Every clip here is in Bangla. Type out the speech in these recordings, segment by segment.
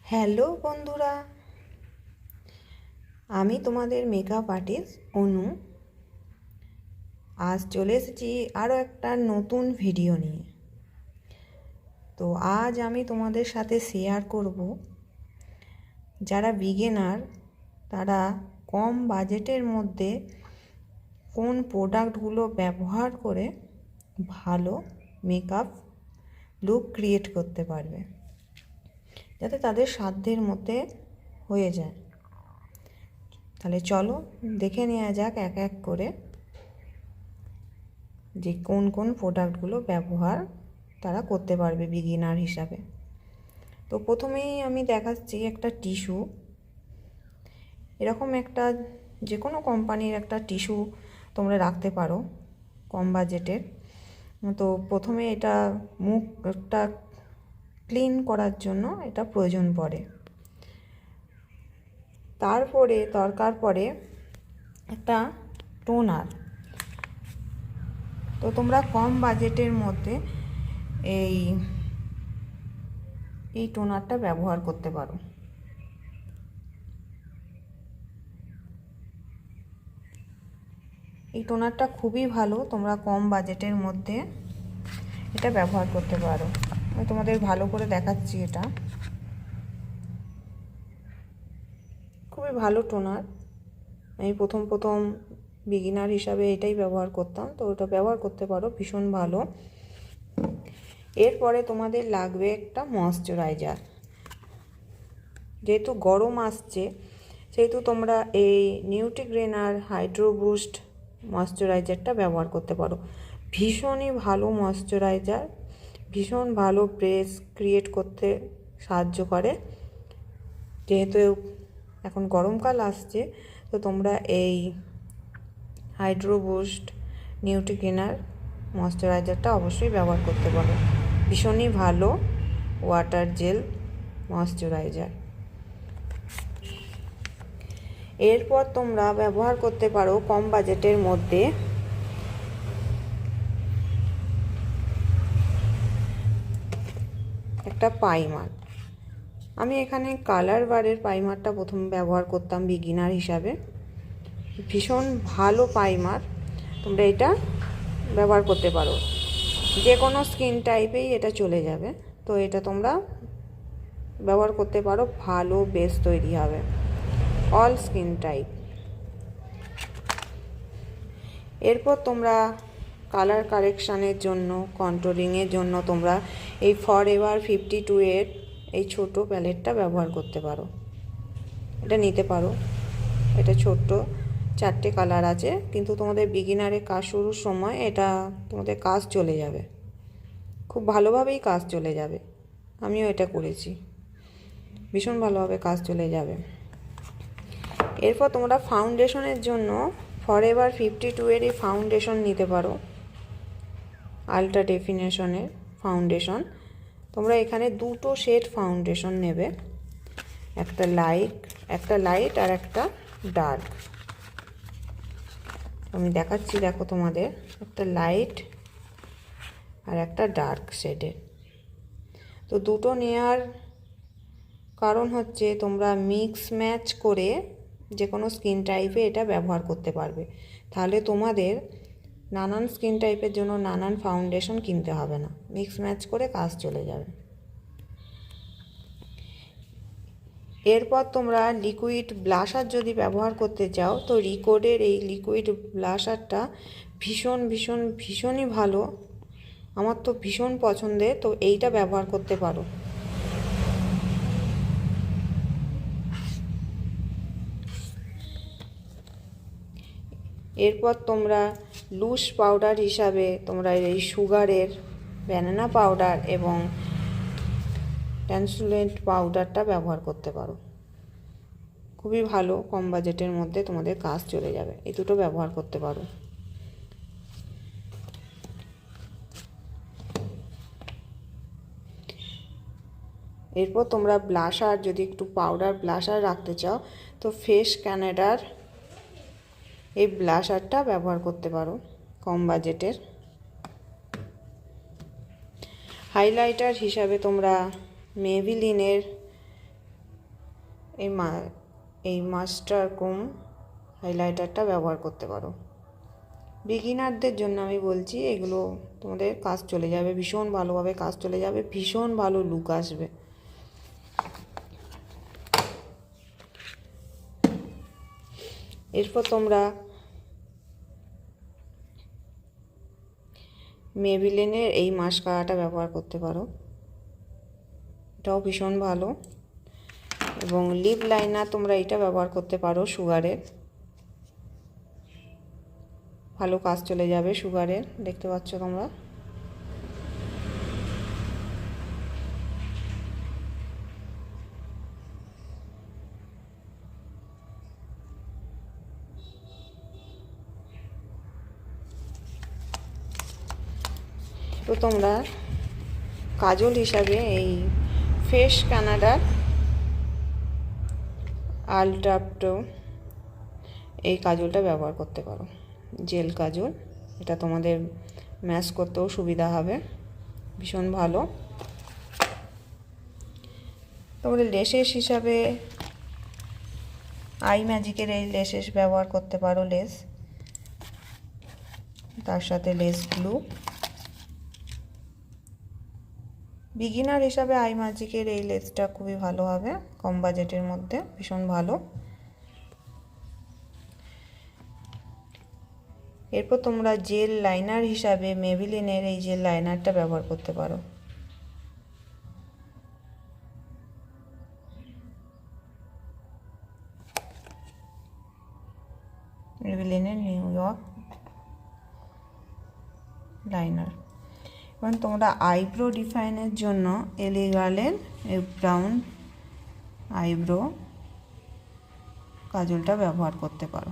হ্যালো বন্ধুরা, আমি তোমাদের মেকআপ আর্টিস্ট অনু। আজ চলে এসেছি আরও একটা নতুন ভিডিও নিয়ে। তো আজ আমি তোমাদের সাথে শেয়ার করব যারা বিগিনার তারা কম বাজেটের মধ্যে কোন প্রোডাক্টগুলো ব্যবহার করে ভালো মেকআপ লুক ক্রিয়েট করতে পারবে, যাতে তাদের সাধ্যের মধ্যে হয়ে যায়। তাহলে চলো দেখে নেওয়া যাক এক এক করে যে কোন কোন প্রোডাক্টগুলো ব্যবহার তারা করতে পারবে বিগিনার হিসাবে। তো প্রথমেই আমি দেখাচ্ছি একটা টিস্যু। এরকম একটা যে কোনো কোম্পানির একটা টিস্যু তোমরা রাখতে পারো কম বাজেটের। তো প্রথমে এটা মুখটা ক্লিন করার জন্য এটা প্রয়োজন পড়ে। তারপরে দরকার পড়ে একটা টোনার। তো তোমরা কম বাজেটের মধ্যে এই টোনারটা ব্যবহার করতে পারো। এই টোনারটা খুবই ভালো, তোমরা কম বাজেটের মধ্যে এটা ব্যবহার করতে পারো। আমি তোমাদের ভালো করে দেখাচ্ছি। এটা খুবই ভালো টোনার। আমি প্রথম বিগিনার হিসাবে এটাই ব্যবহার করতাম, তো ওটা ব্যবহার করতে পারো, ভীষণ ভালো। এরপরে তোমাদের লাগবে একটা ময়শ্চারাইজার। যেহেতু গরম আসছে সেহেতু তোমরা এই নিউট্রিগ্রেনার হাইড্রো বুস্ট ময়শ্চারাইজারটা ব্যবহার করতে পারো। ভীষণই ভালো ময়শ্চারাইজার, ভীষণ ভালো ব্রেস ক্রিয়েট করতে সাহায্য করে। যেহেতু এখন গরমকাল আসছে, তো তোমরা এই হাইড্রো বুস্ট নিউট্রিগ্রেনার ময়শ্চারাইজারটা অবশ্যই ব্যবহার করতে পারো। ভীষণই ভালো ওয়াটার জেল ময়শ্চারাইজার। এরপর তোমরা ব্যবহার করতে পারো কম বাজেটের মধ্যে একটা প্রাইমার। আমি এখানে কালার বারের প্রাইমারটা প্রথম ব্যবহার করতাম বিগিনার হিসাবে। ভীষণ ভালো প্রাইমার, তোমরা এটা ব্যবহার করতে পারো। যে কোনো স্কিন টাইপেই এটা চলে যাবে, তো এটা তোমরা ব্যবহার করতে পারো, ভালো বেস তৈরি হবে অল স্কিন টাইপ। এরপর তোমরা কালার কারেকশানের জন্য, কন্ট্রোলিংয়ের জন্য তোমরা এই ফরএভার 52 এর এই ছোটো প্যালেটটা ব্যবহার করতে পারো। এটা নিতে পারো। এটা ছোট্ট 4টে কালার আছে, কিন্তু তোমাদের বিগিনারে কাজ শুরুর সময় এটা তোমাদের কাজ চলে যাবে, খুব ভালোভাবেই কাজ চলে যাবে। আমিও এটা করেছি, ভীষণ ভালোভাবে কাজ চলে যাবে। এরপর তোমরা ফাউন্ডেশনের জন্য ফরএভার 52 এর এই ফাউন্ডেশন নিতে পারো, আলট্রা ডেফিনেশনের ফাউন্ডেশন। তোমরা এখানে দুটো শেড ফাউন্ডেশন নেবে, একটা লাইট আর একটা ডার্ক। আমি দেখাচ্ছি, দেখো তোমাদের একটা লাইট আর একটা ডার্ক শেডের। তো দুটো নেওয়ার কারণ হচ্ছে তোমরা মিক্স ম্যাচ করে যে কোনো স্কিন টাইপে এটা ব্যবহার করতে পারবে। তাহলে তোমাদের নানান স্কিন টাইপের জন্য নানান ফাউন্ডেশন কিনতে হবে না, মিক্স ম্যাচ করে কাজ চলে যাবে। এরপর তোমরা লিকুইড ব্লাশার যদি ব্যবহার করতে চাও, তো রিকোডের এই লিকুইড ব্লাশারটা ভীষণই ভালো, আমার তো ভীষণ পছন্দের। তো এইটা ব্যবহার করতে পারো। এরপর তোমরা লুজ পাউডার হিসাবে তোমরা এই সুগারের ব্যানানা পাউডার এবং ট্রান্সলুসেন্ট পাউডারটা ব্যবহার করতে পারো। খুবই ভালো, কম বাজেটের মধ্যে তোমাদের কাজ চলে যাবে। এই দুটো ব্যবহার করতে পারো। এরপর তোমরা ব্লাশার, যদি একটু পাউডার ব্লাশার রাখতে চাও, তো ফেস ক্যানাডার এই ব্লাশারটা ব্যবহার করতে পারো কম বাজেটের। হাইলাইটার হিসাবে তোমরা মেভিলিনের এই মাস্টার কম হাইলাইটারটা ব্যবহার করতে পারো। বিগিনারদের জন্য আমি বলছি, এগুলো তোমাদের কাজ চলে যাবে, ভীষণ ভালোভাবে কাজ চলে যাবে, ভীষণ ভালো লুক আসবে। এরপর তোমরা মেবিলিনের এই মাস্কারাটা ব্যবহার করতে পারো, এটাও ভীষণ ভালো। এবং লিপ লাইনার তোমরা এটা ব্যবহার করতে পারো সুগারের, ভালো কাজ চলে যাবে সুগারের, দেখতে পাচ্ছ তোমরা। তো তোমরা কাজল হিসাবে এই ফেস কানাডার আলট্রাপ্টো এই কাজলটা ব্যবহার করতে পারো, জেল কাজল। এটা তোমাদের ম্যাচ করতেও সুবিধা হবে, ভীষণ ভালো। তোমরা লেসেস হিসাবে আই ম্যাজিকের এই লেসেস ব্যবহার করতে পারো, লেস, তার সাথে লেস গ্লু। বিগিনার হিসাবে আই ম্যাজিকের এই লেসটা খুবই ভালো হবে, কম বাজেটের মধ্যে ভীষণ ভালো। এরপর তোমরা জেল লাইনার হিসাবে মেবিলিনের এই জেল লাইনারটা ব্যবহার করতে পারো। মেবিলিনের নিউ ইয়র্ক লাইনার। এবং তোমরা আইব্রো ডিফাইনের জন্য এলিগালের ব্রাউন আইব্রো কাজলটা ব্যবহার করতে পারো।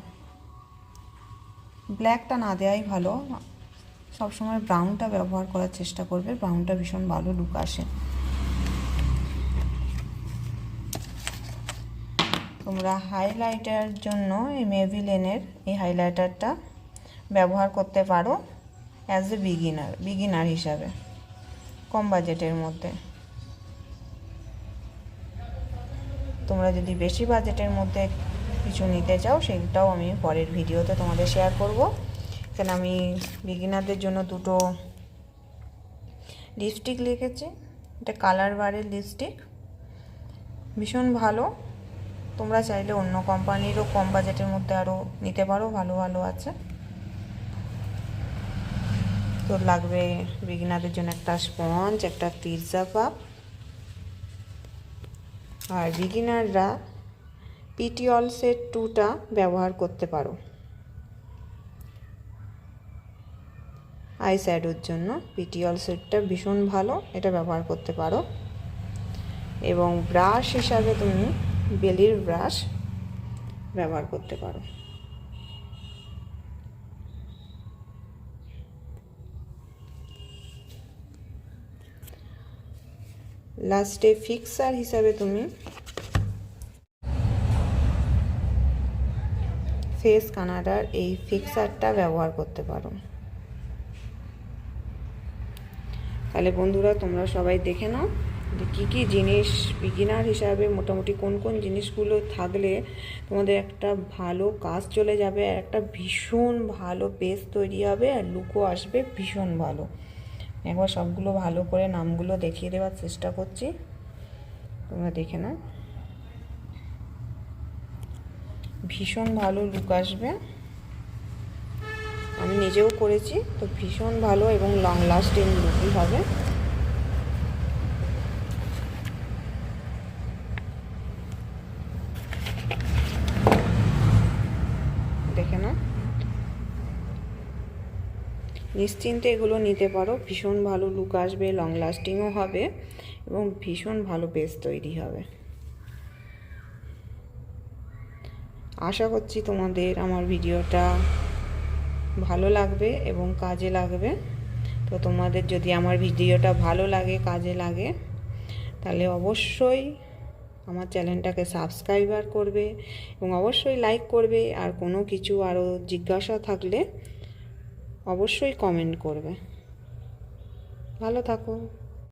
ব্ল্যাকটা না দেওয়াই ভালো, সবসময় ব্রাউনটা ব্যবহার করার চেষ্টা করবে, ব্রাউনটা ভীষণ ভালো লুক আসে। তোমরা হাইলাইটার জন্য এই মেবিলিনের এই হাইলাইটারটা ব্যবহার করতে পারো অ্যাজ এ বিগিনার হিসাবে, কম বাজেটের মধ্যে। তোমরা যদি বেশি বাজেটের মধ্যে কিছু নিতে চাও, সেটাও আমি পরের ভিডিওতে তোমাদের শেয়ার করব। এখানে আমি বিগিনারদের জন্য দুটো লিপস্টিক লিখেছি, এটা কালার বারের লিপস্টিক, ভীষণ ভালো। তোমরা চাইলে অন্য কোম্পানিরও কম বাজেটের মধ্যে আরও নিতে পারো, ভালো ভালো আছে। তো লাগবে বিগিনারদের জন্য একটা স্পঞ্জ, একটা তিরজা পাপ, আর বিগিনাররা পিটিঅল সেট 2টা ব্যবহার করতে পারো আই শ্যাডোর জন্য। পিটিঅল সেটটা ভীষণ ভালো, এটা ব্যবহার করতে পারো। এবং ব্রাশ হিসাবে তুমি বেলির ব্রাশ ব্যবহার করতে পারো। লাস্টে ফিক্সার হিসাবে তুমি ফেস কানাডার এই ফিক্সারটা ব্যবহার করতে পারো। তাহলে বন্ধুরা তোমরা সবাই দেখে নাও যে কী কী জিনিস বিগিনার হিসাবে মোটামুটি কোন কোন জিনিসগুলো থাকলে তোমাদের একটা ভালো কাজ চলে যাবে, আর একটা ভীষণ ভালো বেস তৈরি হবে, আর লুকও আসবে ভীষণ ভালো। একবার সবগুলো ভালো করে নামগুলো দেখিয়ে দেওয়ার চেষ্টা করছি, তোমরা দেখে নাও, ভীষণ ভালো লুক আসবে। আমি নিজেও করেছি, তো ভীষণ ভালো এবং লং লাস্টিং লুকই হবে। দেখে নাও, নিশ্চিন্তে এগুলো নিতে পারো, ভীষণ ভালো লুক আসবে, লং লাস্টিংও হবে এবং ভীষণ ভালো বেস তৈরি হবে। আশা করছি তোমাদের আমার ভিডিওটা ভালো লাগবে এবং কাজে লাগবে। তো তোমাদের যদি আমার ভিডিওটা ভালো লাগে, কাজে লাগে, তাহলে অবশ্যই আমার চ্যানেলটাকে সাবস্ক্রাইবার করবে এবং অবশ্যই লাইক করবে। আর কোনো কিছু আরও জিজ্ঞাসা থাকলে অবশ্যই কমেন্ট করবে। ভালো থাকো।